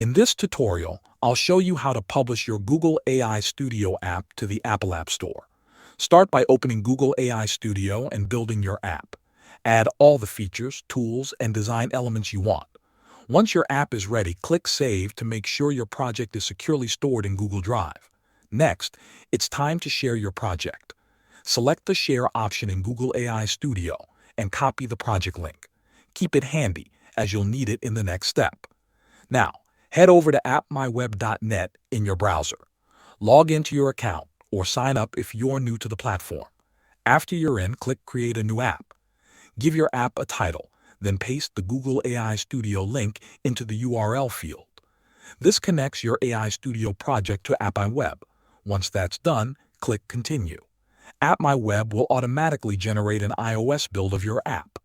In this tutorial, I'll show you how to publish your Google AI Studio app to the Apple App Store. Start by opening Google AI Studio and building your app. Add all the features, tools, and design elements you want. Once your app is ready, click Save to make sure your project is securely stored in Google Drive. Next, it's time to share your project. Select the Share option in Google AI Studio and copy the project link. Keep it handy, as you'll need it in the next step. Now, head over to appmyweb.net in your browser. Log into your account or sign up if you're new to the platform. After you're in, click Create a new app. Give your app a title, then paste the Google AI Studio link into the URL field. This connects your AI Studio project to AppMyWeb. Once that's done, click Continue. AppMyWeb will automatically generate an iOS build of your app.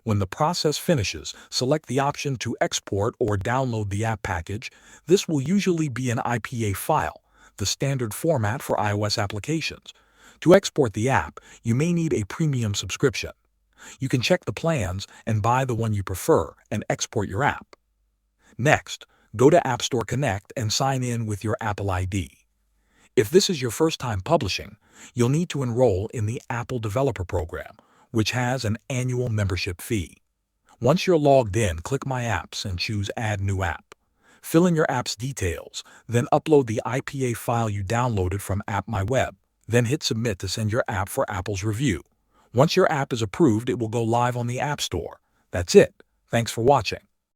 When the process finishes, select the option to export or download the app package. This will usually be an IPA file, the standard format for iOS applications. To export the app, you may need a premium subscription. You can check the plans and buy the one you prefer and export your app. Next, go to App Store Connect and sign in with your Apple ID. If this is your first time publishing, you'll need to enroll in the Apple Developer Program, which has an annual membership fee. Once you're logged in, click My Apps and choose Add New App. Fill in your app's details, then upload the IPA file you downloaded from AppMyWeb. Then hit Submit to send your app for Apple's review. Once your app is approved, it will go live on the App Store. That's it. Thanks for watching.